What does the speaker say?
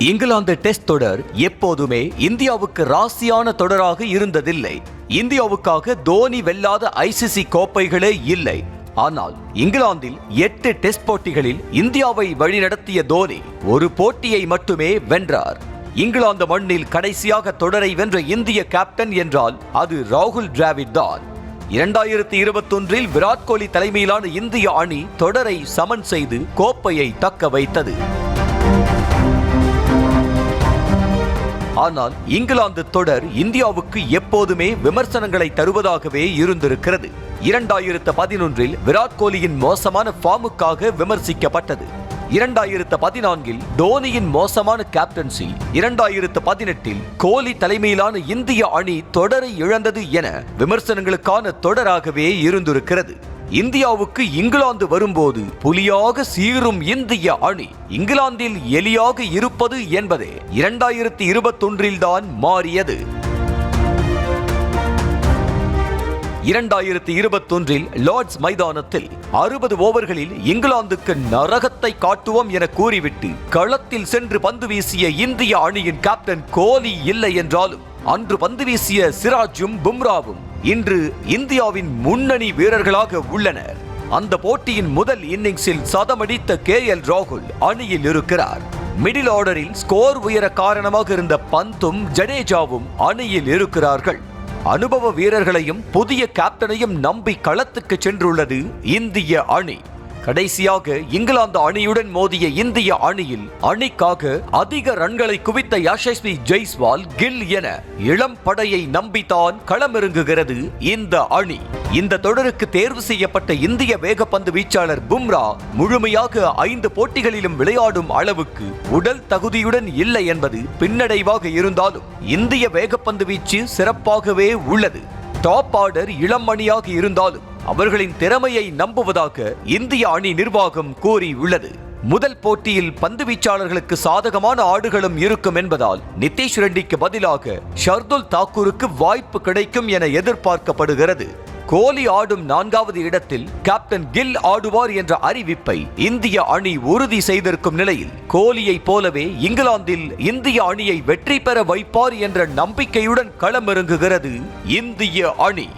England test தொடர் எப்போதுமே இந்தியாவுக்கு ராசியான தொடராக இருந்ததில்லை. இந்தியாவுக்காக தோனி வெல்லாத ஐசிசி கோப்பைகளே இல்லை. ஆனால் இங்கிலாந்தில் 8 டெஸ்ட் போட்டிகளில் இந்தியாவை வழிநடத்திய தோனி ஒரு போட்டியை மட்டுமே வென்றார். இங்கிலாந்து மண்ணில் கடைசியாக தொடரை வென்ற இந்திய கேப்டன் என்றால் அது ராகுல் டிராவிட் தான். 2021 விராட் கோலி தலைமையிலான இந்திய அணி தொடரை சமன் செய்து கோப்பையை தக்க வைத்தது. ஆனால் இங்கிலாந்து தொடர் இந்தியாவுக்கு எப்போதுமே விமர்சனங்களை தருவதாகவே இருந்திருக்கிறது. 2011 விராட் கோலியின் மோசமான ஃபார்முக்காக விமர்சிக்கப்பட்டது. 2014 தோனியின் மோசமான கேப்டன்சி, 2018 கோலி தலைமையிலான இந்திய அணி தொடரை இழந்தது என விமர்சனங்களுக்கான தொடராகவே இருந்திருக்கிறது. இந்தியாவுக்கு இங்கிலாந்து வரும்போது புலியாக சீரும் இந்திய அணி இங்கிலாந்தில் எலியாக இருப்பது என்பதே 2021 தான் மாறியது. 2021 லார்ட்ஸ் மைதானத்தில் 60 ஓவர்களில் இங்கிலாந்துக்கு நரகத்தை காட்டுவோம் என கூறிவிட்டு களத்தில் சென்று பந்து வீசிய இந்திய அணியின் கேப்டன் கோலி இல்லை என்றாலும் அன்று பந்து வீசிய சிராஜும் பும்ராவும் இன்று இந்தியாவின் முன்னணி வீரர்களாக உள்ளனர். அந்த போட்டியின் முதல் இன்னிங்ஸில் சதமடித்த KL ராகுல் அணியில் இருக்கிறார். மிடில் ஆர்டரில் ஸ்கோர் உயர காரணமாக இருந்த பந்தும் ஜடேஜாவும் அணியில் இருக்கிறார்கள். அனுபவ வீரர்களையும் புதிய கேப்டனையும் நம்பி களத்துக்கு சென்றுள்ளது இந்திய அணி. கடைசியாக இங்கிலாந்து அணியுடன் மோதிய இந்திய அணியில் அணிக்காக அதிக ரன்களை குவித்த யசஸ்வி ஜெய்ஸ்வால், கில் என இளம் படையை நம்பித்தான் களமிறங்குகிறது இந்த அணி. இந்த தொடருக்கு தேர்வு செய்யப்பட்ட இந்திய வேகப்பந்து வீச்சாளர் பும்ரா முழுமையாக 5 போட்டிகளிலும் விளையாடும் அளவுக்கு உடல் தகுதியுடன் இல்லை என்பது பின்னடைவாக இருந்தாலும் இந்திய வேகப்பந்து வீச்சு சிறப்பாகவே உள்ளது. டாப் ஆர்டர் இளம் அணியாக இருந்தாலும் அவர்களின் திறமையை நம்புவதாக இந்திய அணி நிர்வாகம் கூறியுள்ளது. முதல் போட்டியில் பந்து வீச்சாளர்களுக்கு சாதகமான ஆடுகளும் இருக்கும் என்பதால் நிதிஷ் ரெட்டிக்கு பதிலாக ஷர்துல் தாக்கூருக்கு வாய்ப்பு கிடைக்கும் என எதிர்பார்க்கப்படுகிறது. கோலி ஆடும் 4வது இடத்தில் கேப்டன் கில் ஆடுவார் என்ற அறிவிப்பை இந்திய அணி உறுதி செய்திருக்கும் நிலையில் கோலியை போலவே இங்கிலாந்தில் இந்திய அணியை வெற்றி பெற வைப்பார் என்ற நம்பிக்கையுடன் களமிறங்குகிறது இந்திய அணி.